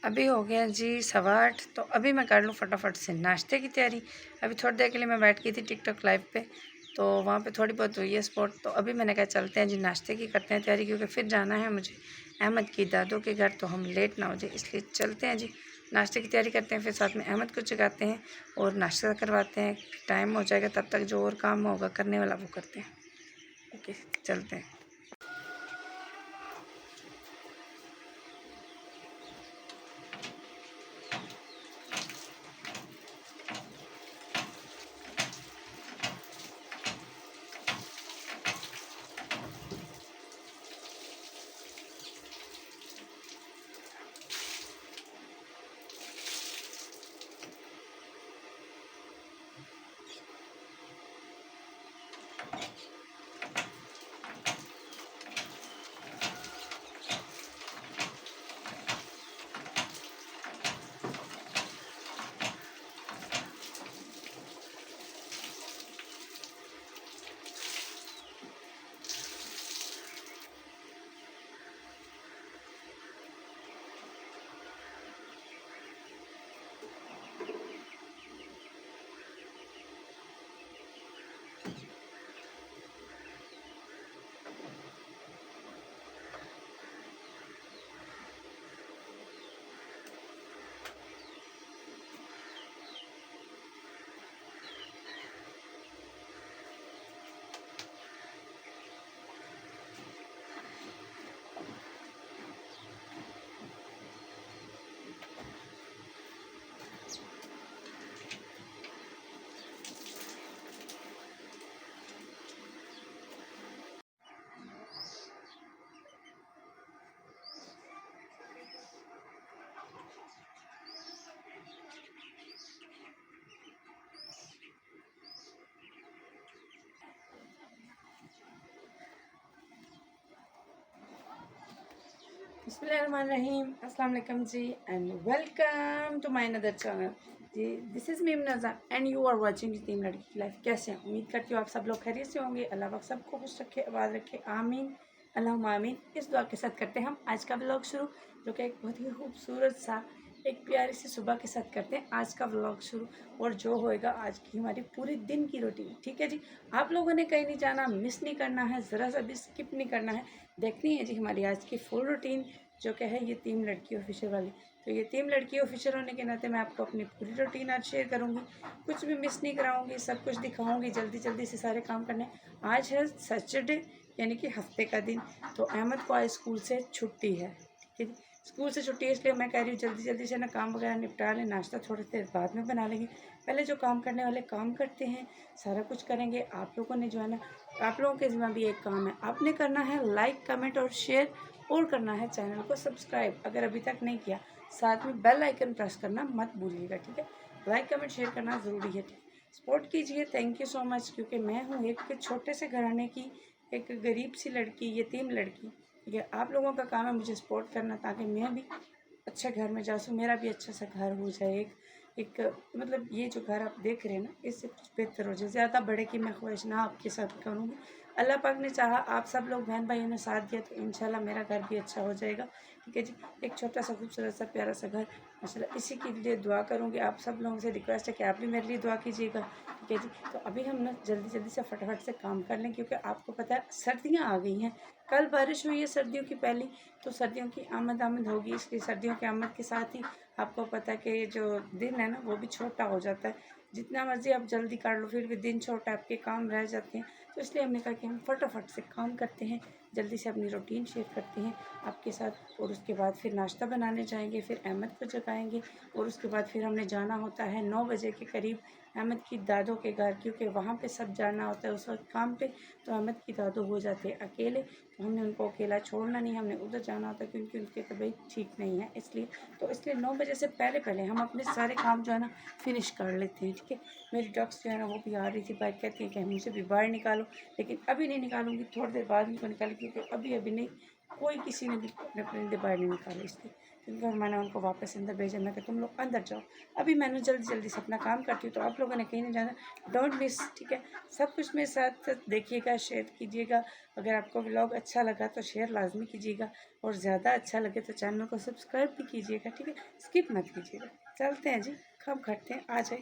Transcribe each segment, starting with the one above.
अभी हो गया जी 8:15। तो अभी मैं कर लूँ फटाफट से नाश्ते की तैयारी। अभी थोड़ी देर के लिए मैं बैठ गई थी टिकटॉक लाइव पे, तो वहाँ पे थोड़ी बहुत हुई है स्पॉट। तो अभी मैंने कहा चलते हैं जी नाश्ते की करते हैं तैयारी, क्योंकि फिर जाना है मुझे अहमद की दादों के घर, तो हम लेट ना हो जाए, इसलिए चलते हैं जी नाश्ते की तैयारी करते हैं। फिर साथ में अहमद को जगाते हैं और नाश्ता करवाते हैं। टाइम हो जाएगा तब तक जो और काम होगा करने वाला वो करते हैं। ओके चलते हैं। बिस्मिल्लाहिर्रहमानिर्रहीम, अस्सलाम वालेकुम जी and welcome to my another channel जी। This is Meem Naza and you are watching team लड़की की लाइफ। कैसे हैं? उम्मीद करती हूँ आप सब लोग खैरियत से होंगे। अल्लाह पाक सबको खुश रखे, आबाद रखे, आमीन अल्लाहुम्मा आमीन। इस दुआ के साथ करते हैं हम आज का व्लॉग शुरू, जो कि एक बहुत ही खूबसूरत सा एक प्यारी सी सुबह के साथ करते हैं आज का व्लॉग शुरू, और जो होएगा आज की हमारी पूरे दिन की रूटीन। ठीक है जी, आप लोगों ने कहीं नहीं जाना, मिस नहीं करना है, ज़रा सा भी स्किप नहीं करना है, देखनी है जी हमारी आज की फुल रूटीन, जो क्या है ये टीम लड़की ऑफिशियल वाली। तो ये टीम लड़की ऑफिशियल होने के नाते मैं आपको अपनी पूरी रूटीन आज शेयर करूँगी, कुछ भी मिस नहीं कराऊँगी, सब कुछ दिखाऊँगी, जल्दी जल्दी से सारे काम करने। आज है सैटरडे यानी कि हफ्ते का दिन। तो अहमद को आज स्कूल से छुट्टी है। ठीक है जी, स्कूल से छुट्टी है, इसलिए मैं कह रही हूँ जल्दी जल्दी से ना काम वगैरह निपटा लें, नाश्ता थोड़ी देर बाद में बना लेंगे, पहले जो काम करने वाले काम करते हैं, सारा कुछ करेंगे। आप लोगों ने जो है ना, आप लोगों के ज़िम्मा भी एक काम है, आपने करना है लाइक कमेंट और शेयर, और करना है चैनल को सब्सक्राइब अगर अभी तक नहीं किया, साथ में बेल आइकन प्रेस करना मत भूलिएगा। ठीक है, लाइक कमेंट शेयर करना ज़रूरी है। ठीक, सपोर्ट कीजिए, थैंक यू सो मच, क्योंकि मैं हूँ एक छोटे से घराने की, एक गरीब सी लड़की, यतीम लड़की। ठीक है, आप लोगों का काम है मुझे सपोर्ट करना, ताकि मैं भी अच्छे घर में जा सकूँ, मेरा भी अच्छा सा घर हो जाए। एक मतलब ये जो घर आप देख रहे हैं ना, इससे कुछ बेहतर हो जाए। ज़्यादा बड़े की मैं ख्वाहिश ना आपके साथ करूँगी। अल्लाह पाक ने चाहा, आप सब लोग बहन भाइयों ने साथ दिया, तो इंशाल्लाह मेरा घर भी अच्छा हो जाएगा। ठीक है जी, एक छोटा सा खूबसूरत सा प्यारा सा घर माशाल्लाह, इसी के लिए दुआ करूँगी। आप सब लोगों से रिक्वेस्ट है कि आप भी मेरे लिए दुआ कीजिएगा। ठीक है जी, तो अभी हम ना जल्दी जल्दी से फटाफट से काम कर लें, क्योंकि आपको पता है सर्दियाँ आ गई हैं। कल बारिश हुई है सर्दियों की पहली, तो सर्दियों की आमद होगी, इसलिए सर्दियों की आमद के साथ ही आपको पता है कि जो दिन है ना वो भी छोटा हो जाता है। जितना मर्जी आप जल्दी कर लो, फिर भी दिन छोटा, आपके काम रह जाते हैं। तो इसलिए हमने कहा कि हम फटाफट से काम करते हैं, जल्दी से अपनी रूटीन शेयर करते हैं आपके साथ, और उसके बाद फिर नाश्ता बनाने जाएंगे, फिर अहमद को जगाएंगे, और उसके बाद फिर हमने जाना होता है 9 बजे के करीब अहमद की दादों के घर, क्योंकि वहाँ पे सब जाना होता है उस वक्त काम पे। तो अहमद की दादो हो जाते हैं अकेले, तो हमने उनको अकेला छोड़ना नहीं, हमने उधर जाना होता है, क्योंकि उनकी तबीयत ठीक नहीं है, इसलिए। तो इसलिए 9 बजे से पहले पहले हम अपने सारे काम जो है ना फिनिश कर लेते हैं। ठीक है, मेरी डॉग्स जो है ना वो भी आ रही थी बाइक, कहती है कि मुझे भी बाहर निकालो, लेकिन अभी नहीं निकालूंगी, थोड़ी देर बाद उनको निकाली, क्योंकि अभी अभी नहीं, कोई किसी ने भी अपने परिंदे बाहर नहीं निकाले, इसलिए। क्योंकि मैंने उनको वापस अंदर भेजा। मैं कि तुम लोग अंदर जाओ, अभी मैंने जल्दी जल्दी से अपना काम करती हूँ, तो आप लोगों ने कहीं नहीं जाना, डोंट मिस, ठीक है। सब कुछ मेरे साथ देखिएगा, शेयर कीजिएगा। अगर आपको व्लॉग अच्छा लगा तो शेयर लाजमी कीजिएगा, और ज़्यादा अच्छा लगे तो चैनल को सब्सक्राइब भी कीजिएगा, ठीक है। स्किप मत कीजिएगा। चलते हैं जी, कब खटते हैं, आ जाए।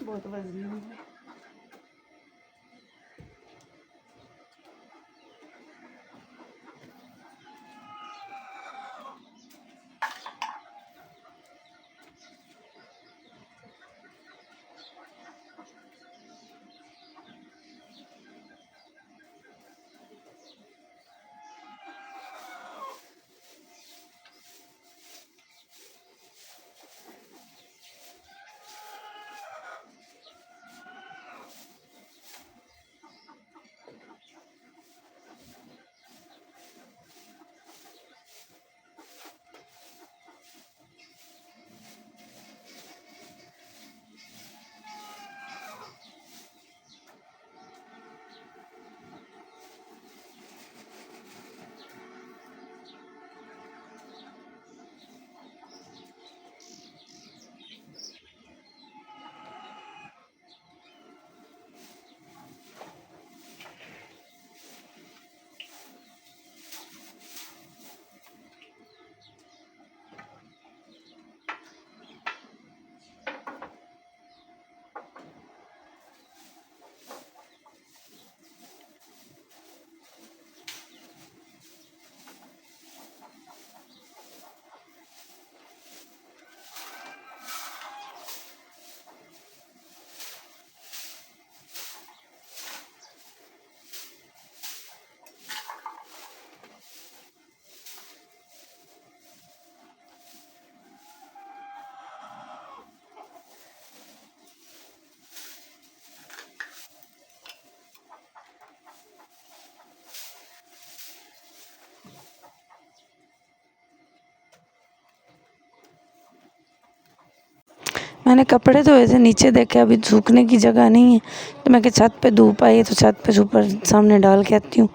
बहुत वजनी है। मैंने कपड़े धोए थे, नीचे देखे अभी सूखने की जगह नहीं है, तो मैं कि छत पे धूप आई है तो छत पे ऊपर सामने डाल के आती हूँ,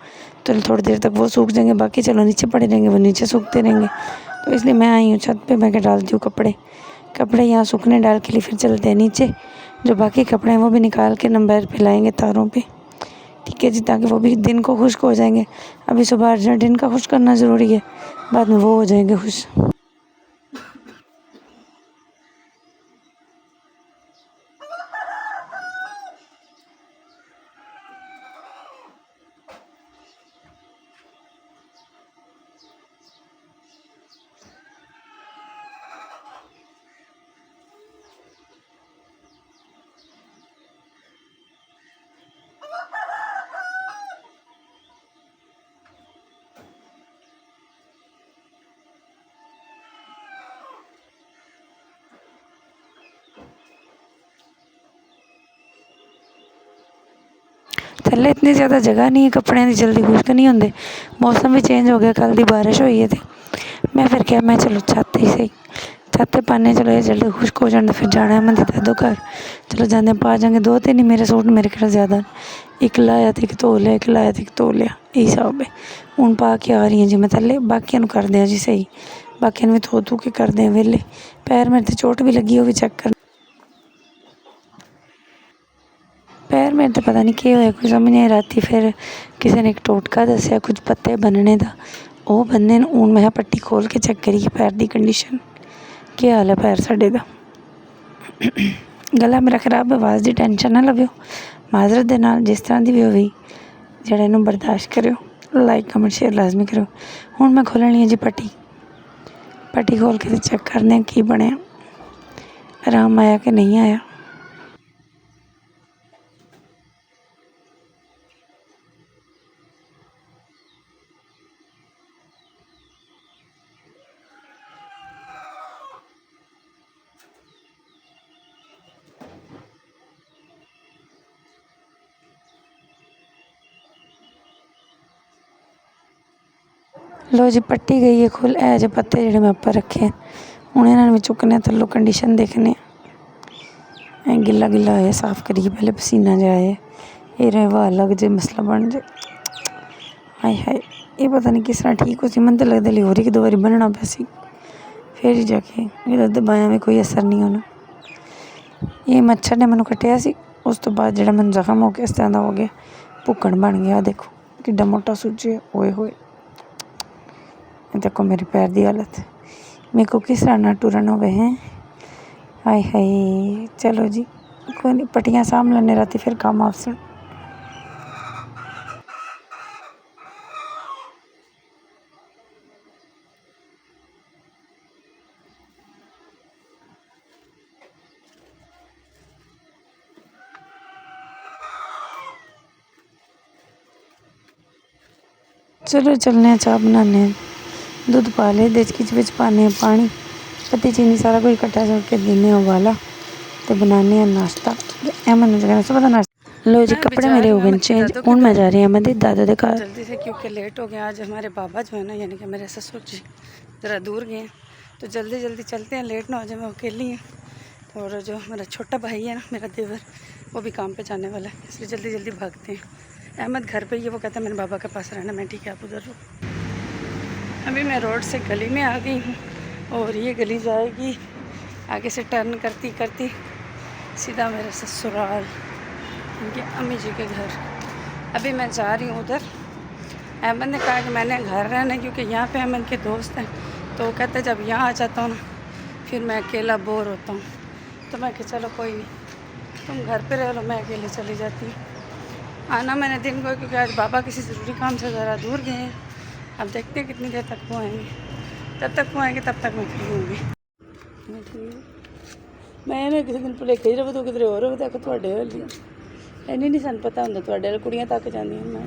तो थोड़ी देर तक वो सूख जाएंगे, बाकी चलो नीचे पड़े रहेंगे, वो नीचे सूखते रहेंगे। तो इसलिए मैं आई हूँ छत पे, मैं क्या डालती हूँ कपड़े यहाँ सूखने डाल के लिए, फिर चलते हैं नीचे। जो बाकी कपड़े हैं वो भी निकाल के नंबर पे लाएंगे तारों पे, ठीक है जी, ताकि वो भी दिन को खुश्क हो जाएंगे। अभी सुबह अर्जेंट इनका खुश करना ज़रूरी है, बाद में वो हो जाएंगे खुश। थल्ले इतनी ज़्यादा जगह नहीं है, कपड़े की जल्दी खुश्क नहीं होंगे। मौसम भी चेंज हो गया, कल दी बारिश हुई है, तो मैं फिर क्या, मैं चलो छत ही सही, छत पाने चलो, ये जल्दी खुश्क हो जाए, फिर जाना है मंदी दादो घर, चलो जाने पा जाएंगे। 2-3 ही मेरे सूट, मेरे ख्याल ज़्यादा, एक लाया तो एक धो लिया, एक लाया तो एक धो लिया, यही हिसाब है। हूँ पा के आ रही हैं जी मैं थल्ले, बाकियां कर दें जी सही, बाकियां भी धो धू के कर दें वेले। पैर मेरे तो चोट भी लगी, वो भी चेक कर, पैर मेरे तो पता नहीं क्या होया, कोई समझ नहीं। राती फिर किसी ने एक टोटका दसिया कुछ पत्ते बनने का, वो बनने हूँ मैं पट्टी खोल के चेक करी पैर की कंडीशन, क्या हाल है पैर साढ़े का। गला मेरा खराब, आवाज़ की टेंशन ना लव्यो, माजरत दे नाल, जिस तरह की भी होगी, जरा इनू बर्दाश्त करो। लाइक कमेंट शेयर लाजमी करो। हूँ मैं खोलनी है जी पट्टी खोल के चेक करने की बनया, आराम आया कि नहीं आया। लो जी पट्टी गई है खुल है जो पत्ते जेडे मैं उपर रखे हूँ इन्होंने भी चुकने थल्लों कंडीशन देखने गिला गिला होए साफ करिए पहले पसीना जाए ये रहा अलग जो मसला बन जाए। हाय हाय ये पता नहीं किस तरह ठीक हो सी मन तो लगता है होर एक दो बारी बनना पैसी फिर ही जाके मेरा दबाया में कोई असर नहीं होना। ये मच्छर ने मैनू कटिया सी उस तो बाद जो मैं जख्म हो गया इस तरह का हो गया भुक्कड़ बन गया देखो कि मोटा सूजे होए होए देखो मेरे पैर की हालत मेरे को किस तरह ना टूरन हो गए हैं। हाय हाय चलो जी कोई नहीं पट्टियाँ साम लेने राती फिर काम आपसे। चलो चलने चाह बनाने दूध पा ले देचकी बिच पाने पानी पत्ती चीनी सारा कुछ इकट्ठा करके देने उबाला तो बनाने नाश्ता अहमद ने सुबह का नाश्ता। लो जी कपड़े मेरे हो गए चेंज हूँ मैं जा रही हूँ अहमद दादा के घर जल्दी से क्योंकि लेट हो गया आज हमारे बाबा जो है ना यानी कि मेरे ससुर जी ज़रा दूर गए हैं तो जल्दी जल्दी चलते हैं लेट ना हो जाए मैं अकेली हूँ और जो मेरा छोटा भाई है ना मेरा देवर वो भी काम पे जाने वाला है इसलिए जल्दी जल्दी भागते हैं। अहमद घर पे ही है वो कहता है मेरे बाबा के पास रहना मैं ठीक है आप उधर रुक। अभी मैं रोड से गली में आ गई हूँ और ये गली जाएगी आगे से टर्न करती करती सीधा मेरे ससुराल उनके अम्मी जी के घर। अभी मैं जा रही हूँ उधर। अहमद ने कहा कि मैंने घर रहना है क्योंकि यहाँ पे अहमद के दोस्त हैं तो वो कहते जब यहाँ आ जाता हूँ ना फिर मैं अकेला बोर होता हूँ तो मैं कि चलो कोई नहीं तुम घर पे रह लो मैं अकेले चली जाती हूँ। आना मैंने दिन को क्योंकि आज बाबा किसी ज़रूरी काम से ज़रा दूर गए हैं अब देखते हैं कितनी देर तक वो आएंगे तब तक वो आएंगे तब तक मैं फ्री होंगी। मैं ना किसी दिन भुलेखे ही रहो तो किधरे होर हो तक थोड़े वाली इन्नी नहीं सन पता होंगे थोड़े कुड़ियाँ तक जांदियां मैं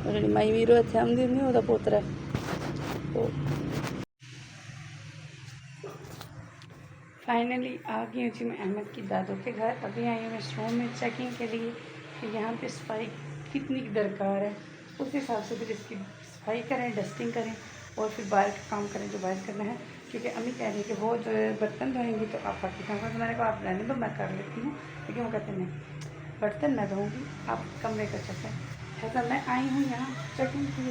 और माई वीरो इतने आँदी नहीं वह पोतरा फाइनली आ गई हूँ जी मैं अहमद की दादों के घर। अभी आई हूँ मैं शो में चेकिंग के लिए कि यहाँ पे सफाई कितनी दरकार है उस हिसाब से फिर इसकी सफाई करें डस्टिंग करें और फिर बाहर का काम करें जो बाहर करना है क्योंकि अम्मी कह रही है कि वो जो बर्तन धोएंगी तो आप बाकी काम करें। मैंने कहा आप रहने दो मैं कर लेती हूँ लेकिन वो कहते नहीं बर्तन मैं धोऊँगी आप कमरे का चक्कर है। तो मैं आई हूँ यहाँ चेकिंग की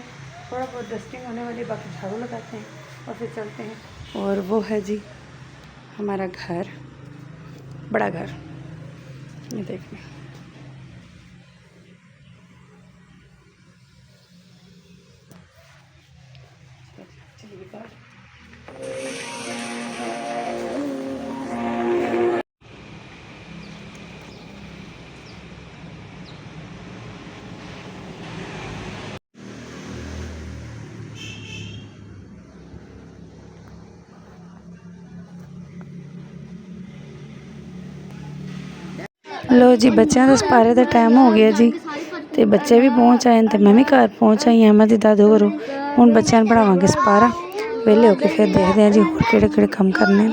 थोड़ा बहुत डस्टिंग होने वाली बाकी झाड़ू लगाते हैं और फिर चलते हैं। और वो है जी हमारा घर बड़ा घर ये देखिए लो जी बच्चों का सपारे का टाइम हो गया जी तो बच्चे भी पहुँच आए तो मैं भी घर पहुँच आई अहमद दी दादू घरों हूँ बच्चों पढ़ावांगे सपारा वेले होके फिर देखते हैं जी होर केड़े काम करने।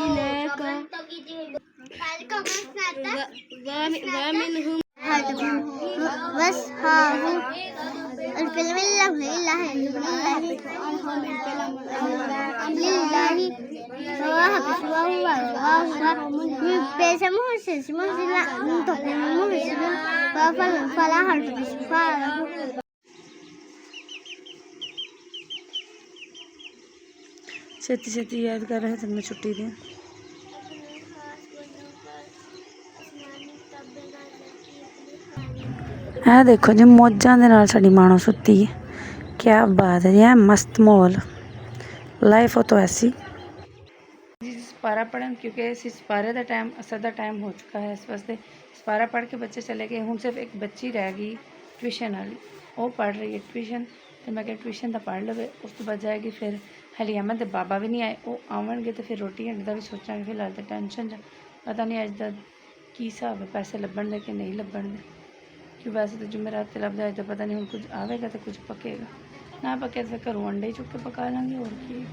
छेती छेती याद कर रहे थे मैं छुट्टी दी है देखो जी मौजा दे नाल साडी मानो सुती है क्या बात है यार मस्त माहौल लाइफ हो तो ऐसी सपारा पढ़न क्योंकि सपारे का टाइम असर का टाइम हो चुका है इस वास्ते सपारा पढ़ के बच्चे चले गए हूँ सिर्फ एक बच्ची रह गई ट्यूशन वाली वो पढ़ रही है ट्यूशन तो मैं ट्यूशन तो पढ़ लवे उस तो बाद जाएगी फिर हाली अहमद के बाबा भी नहीं आए वो आवेंगे तो फिर रोटी हंडी का भी सोचा फिलहाल तो टेंशन पता नहीं अज का की हिसाब है पैसे लभन दे कि नहीं लभन दे कि वैसे तो जुमेरात लभदा है तो पता नहीं हम कुछ आवेगा तो कुछ पकेगा ना पके तो फिर घरों अंडे चुक के पका लेंगे और की।